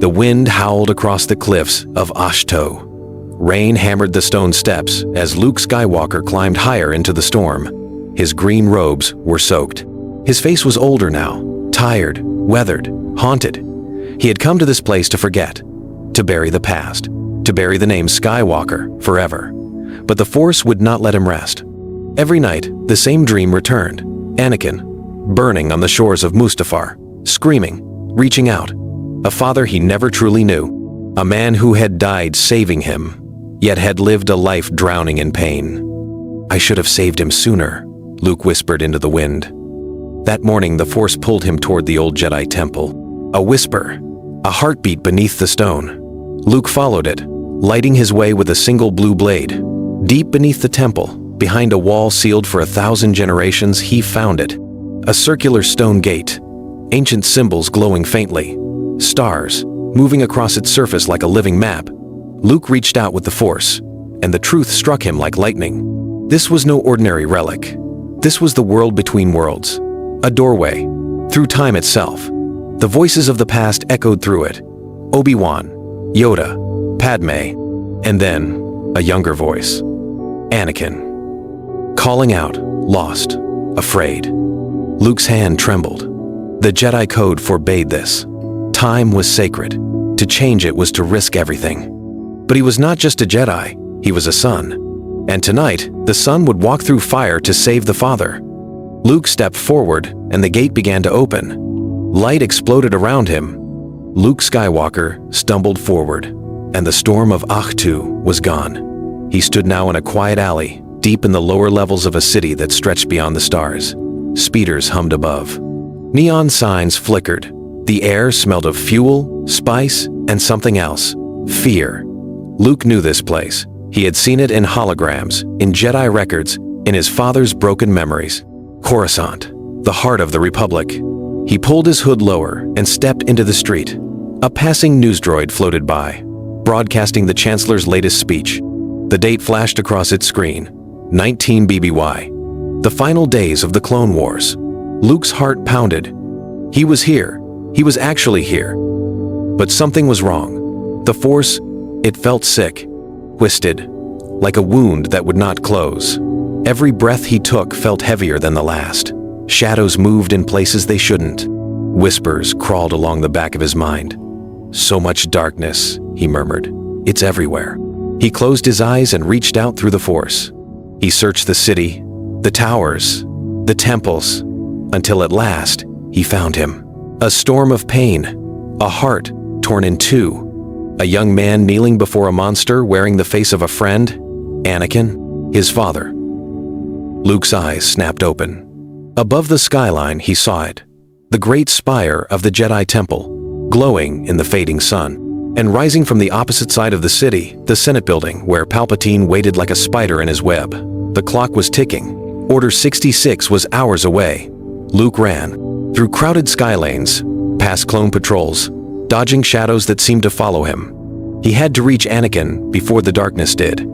The wind howled across the cliffs of Ashto. Rain hammered the stone steps as Luke Skywalker climbed higher into the storm. His green robes were soaked. His face was older now, tired, weathered, haunted. He had come to this place to forget, to bury the past, to bury the name Skywalker forever. But the Force would not let him rest. Every night, the same dream returned. Anakin, burning on the shores of Mustafar, screaming, reaching out. A father he never truly knew. A man who had died saving him, yet had lived a life drowning in pain. "I should have saved him sooner," Luke whispered into the wind. That morning, the Force pulled him toward the old Jedi temple. A whisper, a heartbeat beneath the stone. Luke followed it, lighting his way with a single blue blade. Deep beneath the temple, behind a wall sealed for 1,000 generations, he found it. A circular stone gate, ancient symbols glowing faintly, stars moving across its surface like a living map. Luke reached out with the Force, and the truth struck him like lightning. This was no ordinary relic. This was the world between worlds, a doorway, through time itself. The voices of the past echoed through it. Obi-Wan, Yoda, Padme, and then a younger voice. Anakin. Calling out, lost, afraid. Luke's hand trembled. The Jedi code forbade this. Time was sacred. To change it was to risk everything. But he was not just a Jedi, he was a son. And tonight, the son would walk through fire to save the father. Luke stepped forward, and the gate began to open. Light exploded around him. Luke Skywalker stumbled forward, and the storm of Ahch-To was gone. He stood now in a quiet alley, deep in the lower levels of a city that stretched beyond the stars. Speeders hummed above. Neon signs flickered. The air smelled of fuel, spice, and something else. Fear. Luke knew this place. He had seen it in holograms, in Jedi records, in his father's broken memories. Coruscant, the heart of the Republic. He pulled his hood lower and stepped into the street. A passing news droid floated by, broadcasting the Chancellor's latest speech. The date flashed across its screen, 19 BBY. The final days of the Clone Wars. Luke's heart pounded. He was here. He was actually here. But something was wrong. The Force, it felt sick, twisted, like a wound that would not close. Every breath he took felt heavier than the last. Shadows moved in places they shouldn't. Whispers crawled along the back of his mind. "So much darkness," he murmured. "It's everywhere." He closed his eyes and reached out through the Force. He searched the city, the towers, the temples, until at last he found him. A storm of pain, a heart torn in two, a young man kneeling before a monster wearing the face of a friend, Anakin, his father. Luke's eyes snapped open. Above the skyline, he saw it, the great spire of the Jedi Temple, glowing in the fading sun. And rising from the opposite side of the city, the Senate building, where Palpatine waited like a spider in his web. The clock was ticking. Order 66 was hours away. Luke ran, through crowded skylanes, past clone patrols, dodging shadows that seemed to follow him. He had to reach Anakin before the darkness did.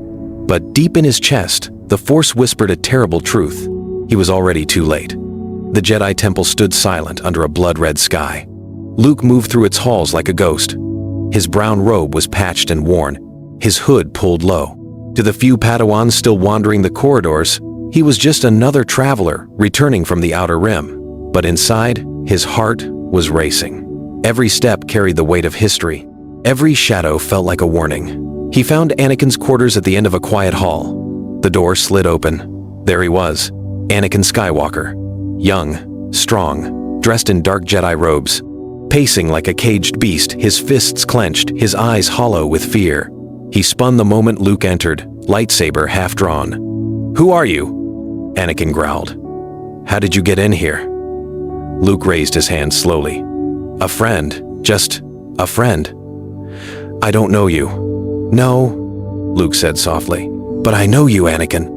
But deep in his chest, the Force whispered a terrible truth. He was already too late. The Jedi Temple stood silent under a blood-red sky. Luke moved through its halls like a ghost. His brown robe was patched and worn, his hood pulled low. To the few Padawans still wandering the corridors, he was just another traveler returning from the Outer Rim. But inside, his heart was racing. Every step carried the weight of history. Every shadow felt like a warning. He found Anakin's quarters at the end of a quiet hall. The door slid open. There he was, Anakin Skywalker. Young, strong, dressed in dark Jedi robes. Pacing like a caged beast, his fists clenched, his eyes hollow with fear. He spun the moment Luke entered, lightsaber half drawn. "Who are you?" Anakin growled. "How did you get in here?" Luke raised his hand slowly. "A friend, just a friend." "I don't know you." "No," Luke said softly. "But I know you, Anakin.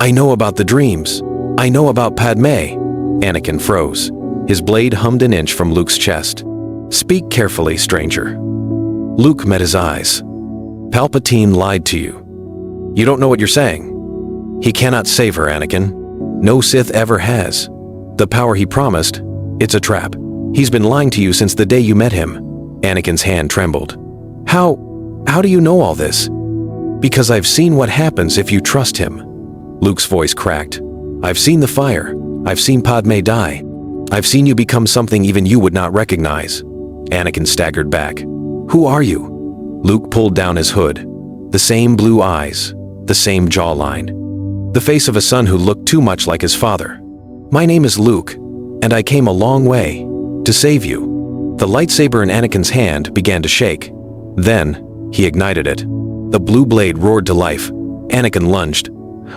I know about the dreams. I know about Padme." Anakin froze. His blade hummed an inch from Luke's chest. "Speak carefully, stranger." Luke met his eyes. "Palpatine lied to you. You don't know what you're saying." "He cannot save her, Anakin. No Sith ever has. The power he promised, it's a trap. He's been lying to you since the day you met him." Anakin's hand trembled. How do you know all this? Because I've seen what happens if you trust him. Luke's voice cracked. I've seen the fire. I've seen Padme die. I've seen you become something even you would not recognize. Anakin staggered back. Who are you? Luke pulled down his hood. The same blue eyes, the same jawline. The face of a son who looked too much like his father. My name is Luke, and I came a long way to save you. The lightsaber in Anakin's hand began to shake. Then, he ignited it. The blue blade roared to life. Anakin lunged.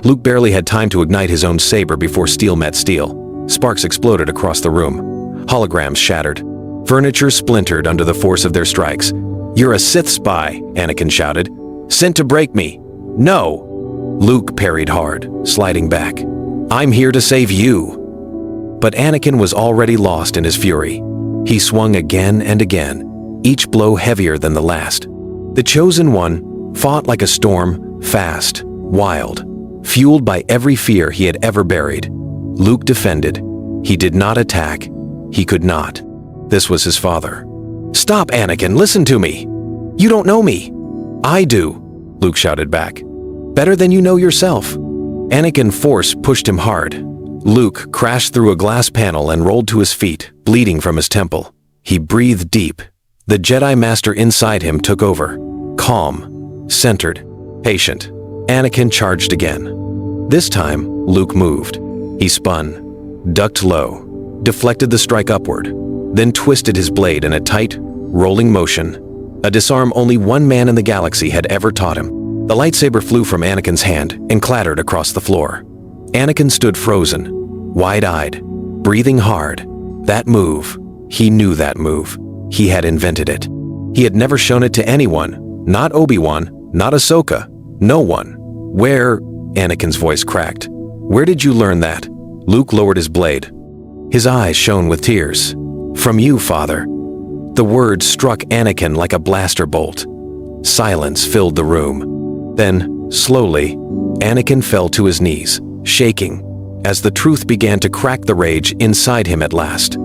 Luke barely had time to ignite his own saber before steel met steel. Sparks exploded across the room. Holograms shattered. Furniture splintered under the force of their strikes. You're a Sith spy, Anakin shouted. Sent to break me. No! Luke parried hard, sliding back. I'm here to save you. But Anakin was already lost in his fury. He swung again and again, each blow heavier than the last. The Chosen One fought like a storm, fast, wild, fueled by every fear he had ever buried. Luke defended. He did not attack. He could not. This was his father. Stop, Anakin, listen to me. You don't know me. I do, Luke shouted back. Better than you know yourself. Anakin's force pushed him hard. Luke crashed through a glass panel and rolled to his feet, bleeding from his temple. He breathed deep. The Jedi Master inside him took over. Calm, centered, patient. Anakin charged again. This time, Luke moved. He spun, ducked low, deflected the strike upward, then twisted his blade in a tight, rolling motion, a disarm only one man in the galaxy had ever taught him. The lightsaber flew from Anakin's hand and clattered across the floor. Anakin stood frozen, wide-eyed, breathing hard. That move, he knew that move. He had invented it. He had never shown it to anyone, not Obi-Wan, not Ahsoka, no one. Where, Anakin's voice cracked. Where did you learn that? Luke lowered his blade. His eyes shone with tears. From you, Father. The words struck Anakin like a blaster bolt. Silence filled the room. Then, slowly, Anakin fell to his knees, shaking, as the truth began to crack the rage inside him at last.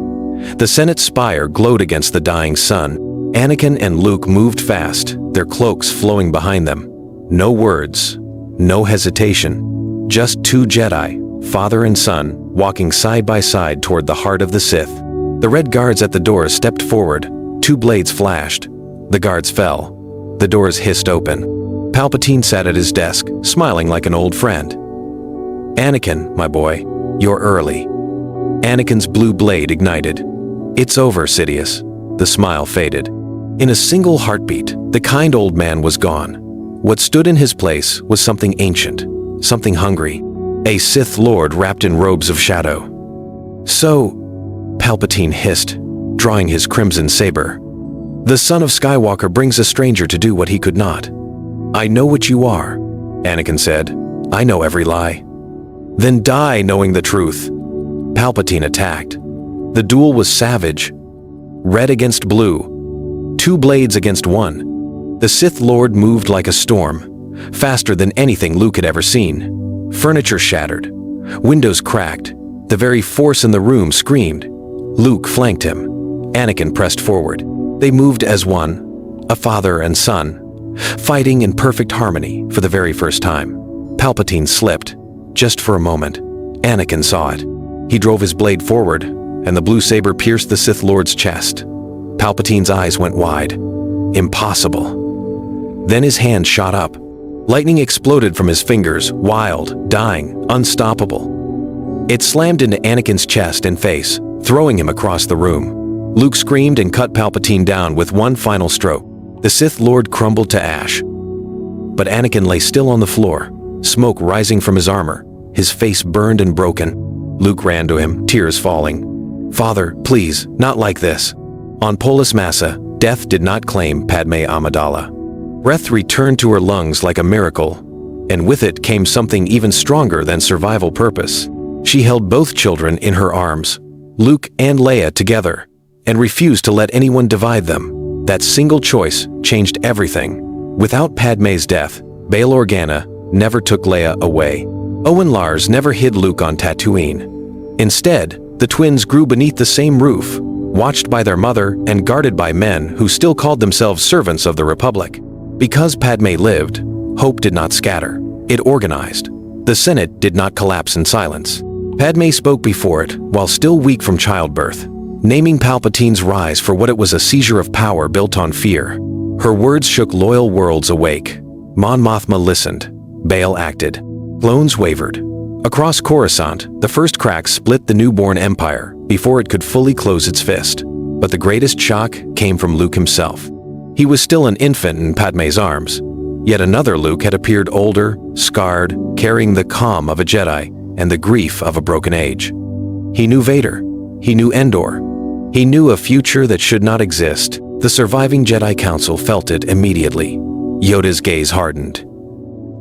The Senate spire glowed against the dying sun. Anakin and Luke moved fast, their cloaks flowing behind them. No words, no hesitation, just two Jedi, father and son, walking side by side toward the heart of the Sith. The red guards at the doors stepped forward. Two blades flashed. The guards fell. The doors hissed open. Palpatine sat at his desk, smiling like an old friend. Anakin, my boy, you're early. Anakin's blue blade ignited. It's over, Sidious. The smile faded. In a single heartbeat, the kind old man was gone. What stood in his place was something ancient, something hungry, a Sith Lord wrapped in robes of shadow. So, Palpatine hissed, drawing his crimson saber. The son of Skywalker brings a stranger to do what he could not. I know what you are, Anakin said. I know every lie. Then die knowing the truth. Palpatine attacked. The duel was savage. Red against blue. Two blades against one. The Sith Lord moved like a storm, faster than anything Luke had ever seen. Furniture shattered. Windows cracked. The very force in the room screamed. Luke flanked him. Anakin pressed forward. They moved as one, a father and son, fighting in perfect harmony for the very first time. Palpatine slipped. Just for a moment, Anakin saw it. He drove his blade forward, and the blue saber pierced the Sith Lord's chest. Palpatine's eyes went wide. Impossible. Then his hand shot up. Lightning exploded from his fingers, wild, dying, unstoppable. It slammed into Anakin's chest and face, throwing him across the room. Luke screamed and cut Palpatine down with one final stroke. The Sith Lord crumbled to ash. But Anakin lay still on the floor, smoke rising from his armor, his face burned and broken. Luke ran to him, tears falling. Father, please, not like this. On Polis Massa, death did not claim Padme Amidala. Breath returned to her lungs like a miracle, and with it came something even stronger than survival purpose. She held both children in her arms, Luke and Leia together, and refused to let anyone divide them. That single choice changed everything. Without Padme's death, Bail Organa never took Leia away. Owen Lars never hid Luke on Tatooine. Instead, the twins grew beneath the same roof, watched by their mother and guarded by men who still called themselves servants of the Republic. Because Padme lived, hope did not scatter. It organized. The Senate did not collapse in silence. Padme spoke before it while still weak from childbirth, naming Palpatine's rise for what it was: a seizure of power built on fear. Her words shook loyal worlds awake. Mon Mothma listened. Bail acted. Clones wavered. Across Coruscant, the first crack split the newborn empire before it could fully close its fist. But the greatest shock came from Luke himself. He was still an infant in Padme's arms. Yet another Luke had appeared, older, scarred, carrying the calm of a Jedi and the grief of a broken age. He knew Vader. He knew Endor. He knew a future that should not exist. The surviving Jedi Council felt it immediately. Yoda's gaze hardened.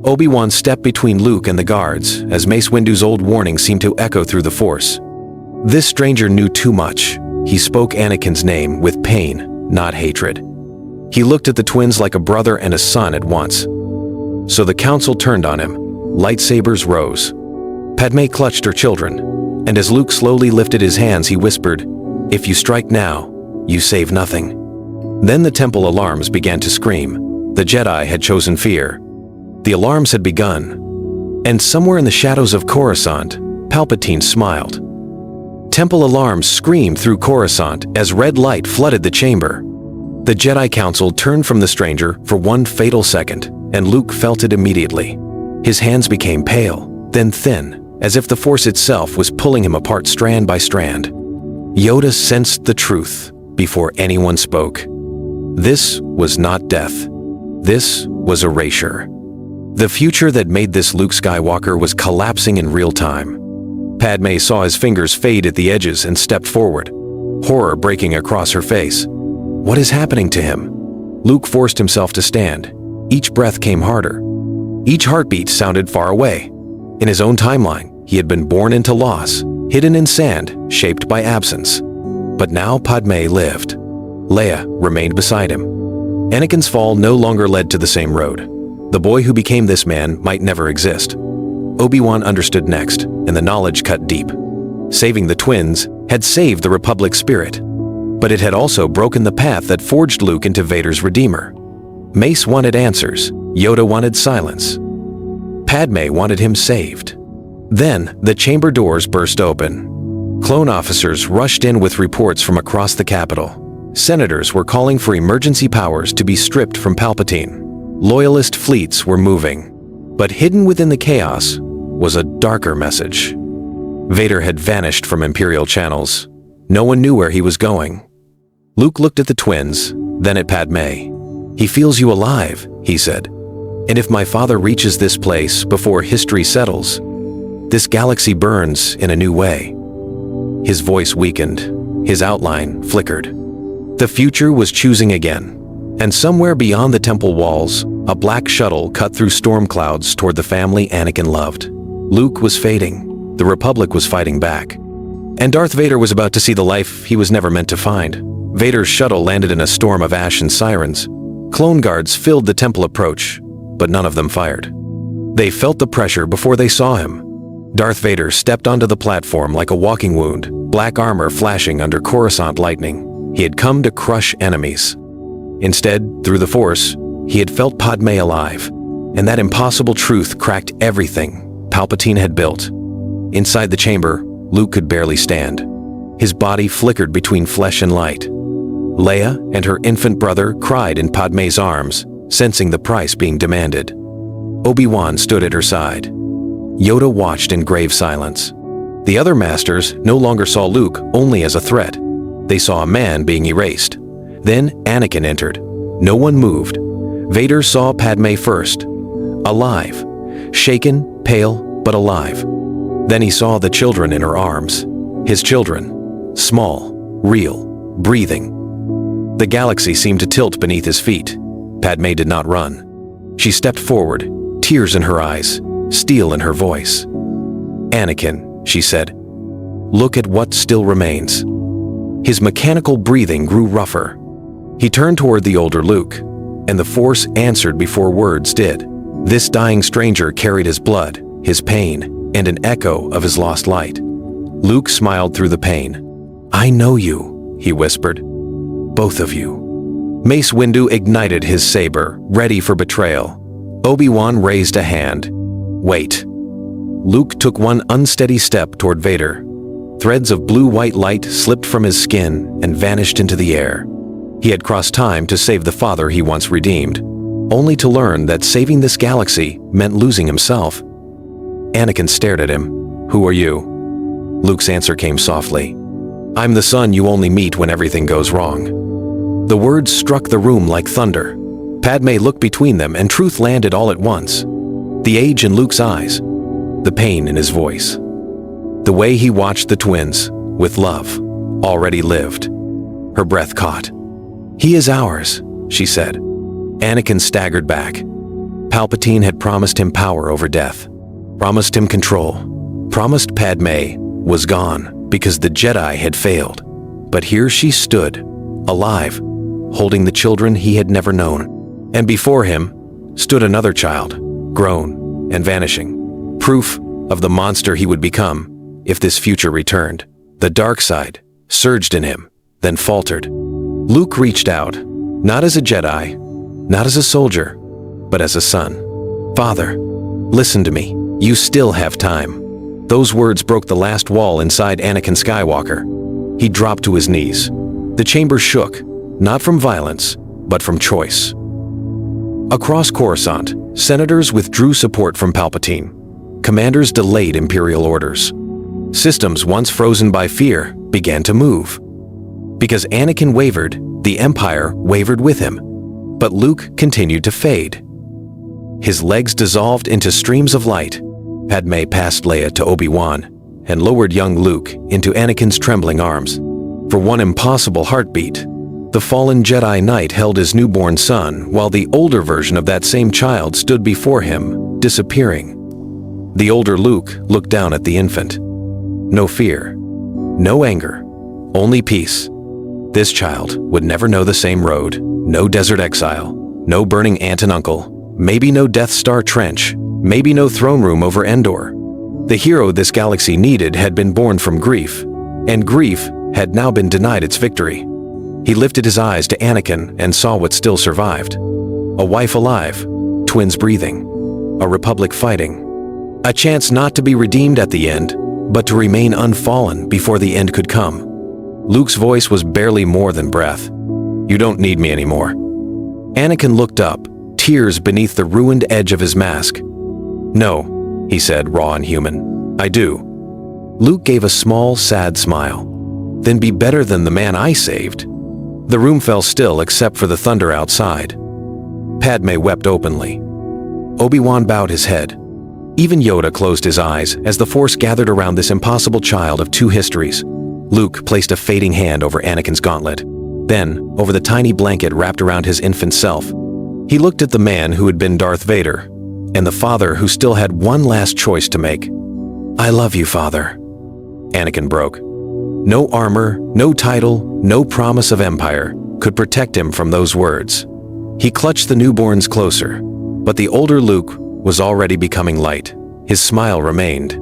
Obi-Wan stepped between Luke and the guards as Mace Windu's old warning seemed to echo through the Force. This stranger knew too much. He spoke Anakin's name with pain, not hatred. He looked at the twins like a brother and a son at once. So the council turned on him. Lightsabers rose. Padme clutched her children, and as Luke slowly lifted his hands, he whispered, "If you strike now, you save nothing." Then the temple alarms began to scream. The Jedi had chosen fear. The alarms had begun, and somewhere in the shadows of Coruscant, Palpatine smiled. Temple alarms screamed through Coruscant as red light flooded the chamber. The Jedi Council turned from the stranger for one fatal second, and Luke felt it immediately. His hands became pale, then thin, as if the Force itself was pulling him apart strand by strand. Yoda sensed the truth before anyone spoke. This was not death. This was erasure. The future that made this Luke Skywalker was collapsing in real time. Padme saw his fingers fade at the edges and stepped forward, horror breaking across her face. What is happening to him? Luke forced himself to stand. Each breath came harder. Each heartbeat sounded far away. In his own timeline, he had been born into loss, hidden in sand, shaped by absence. But now Padme lived. Leia remained beside him. Anakin's fall no longer led to the same road. The boy who became this man might never exist. Obi-Wan understood next, and the knowledge cut deep. Saving the twins had saved the Republic's spirit, but it had also broken the path that forged Luke into Vader's Redeemer. Mace wanted answers. Yoda wanted silence. Padme wanted him saved. Then, the chamber doors burst open. Clone officers rushed in with reports from across the capital. Senators were calling for emergency powers to be stripped from Palpatine. Loyalist fleets were moving. But hidden within the chaos was a darker message. Vader had vanished from Imperial channels. No one knew where he was going. Luke looked at the twins, then at Padme. "He feels you alive," he said. "And if my father reaches this place before history settles, this galaxy burns in a new way." His voice weakened. His outline flickered. The future was choosing again. And somewhere beyond the temple walls, a black shuttle cut through storm clouds toward the family Anakin loved. Luke was fading. The Republic was fighting back. And Darth Vader was about to see the life he was never meant to find. Vader's shuttle landed in a storm of ash and sirens. Clone guards filled the temple approach, but none of them fired. They felt the pressure before they saw him. Darth Vader stepped onto the platform like a walking wound, black armor flashing under Coruscant lightning. He had come to crush enemies. Instead, through the Force, he had felt Padme alive, and that impossible truth cracked everything Palpatine had built. Inside the chamber, Luke could barely stand. His body flickered between flesh and light. Leia and her infant brother cried in Padme's arms, sensing the price being demanded. Obi-Wan stood at her side. Yoda watched in grave silence. The other masters no longer saw Luke only as a threat. They saw a man being erased. Then Anakin entered. No one moved. Vader saw Padme first. Alive. Shaken, pale, but alive. Then he saw the children in her arms. His children. Small, real, breathing. The galaxy seemed to tilt beneath his feet. Padme did not run. She stepped forward, tears in her eyes, steel in her voice. "Anakin," she said, "look at what still remains." His mechanical breathing grew rougher. He turned toward the older Luke, and the Force answered before words did. This dying stranger carried his blood, his pain, and an echo of his lost light. Luke smiled through the pain. "I know you," he whispered. "Both of you." Mace Windu ignited his saber, ready for betrayal. Obi-Wan raised a hand. "Wait." Luke took one unsteady step toward Vader. Threads of blue-white light slipped from his skin and vanished into the air. He had crossed time to save the father he once redeemed, only to learn that saving this galaxy meant losing himself. Anakin stared at him. "Who are you?" Luke's answer came softly. "I'm the son you only meet when everything goes wrong." The words struck the room like thunder. Padme looked between them and truth landed all at once. The age in Luke's eyes, the pain in his voice. The way he watched the twins, with love, already lived. Her breath caught. "He is ours," she said. Anakin staggered back. Palpatine had promised him power over death, promised him control, promised Padme was gone because the Jedi had failed. But here she stood, alive, holding the children he had never known. And before him stood another child, grown and vanishing, proof of the monster he would become if this future returned. The dark side surged in him, then faltered. Luke reached out, not as a Jedi, not as a soldier, but as a son. "Father, listen to me. You still have time." Those words broke the last wall inside Anakin Skywalker. He dropped to his knees. The chamber shook, not from violence, but from choice. Across Coruscant, senators withdrew support from Palpatine. Commanders delayed imperial orders. Systems once frozen by fear began to move. Because Anakin wavered, the Empire wavered with him. But Luke continued to fade. His legs dissolved into streams of light. Padme passed Leia to Obi-Wan and lowered young Luke into Anakin's trembling arms. For one impossible heartbeat, the fallen Jedi Knight held his newborn son while the older version of that same child stood before him, disappearing. The older Luke looked down at the infant. No fear, no anger, only peace. This child would never know the same road, no desert exile, no burning aunt and uncle, maybe no Death Star trench, maybe no throne room over Endor. The hero this galaxy needed had been born from grief, and grief had now been denied its victory. He lifted his eyes to Anakin and saw what still survived. A wife alive, twins breathing, a republic fighting. A chance not to be redeemed at the end, but to remain unfallen before the end could come. Luke's voice was barely more than breath. "You don't need me anymore." Anakin looked up, tears beneath the ruined edge of his mask. "No," he said, raw and human. "I do." Luke gave a small, sad smile. "Then be better than the man I saved." The room fell still except for the thunder outside. Padme wept openly. Obi-Wan bowed his head. Even Yoda closed his eyes as the Force gathered around this impossible child of two histories. Luke placed a fading hand over Anakin's gauntlet, then over the tiny blanket wrapped around his infant self. He looked at the man who had been Darth Vader, and the father who still had one last choice to make. "I love you, Father." Anakin broke. No armor, no title, no promise of empire could protect him from those words. He clutched the newborns closer, but the older Luke was already becoming light. His smile remained.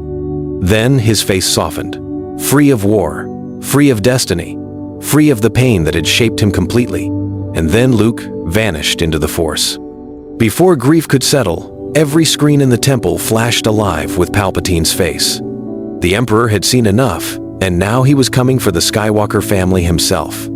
Then his face softened, free of war, free of destiny, free of the pain that had shaped him completely. And then Luke vanished into the Force. Before grief could settle, every screen in the temple flashed alive with Palpatine's face. The Emperor had seen enough, and now he was coming for the Skywalker family himself.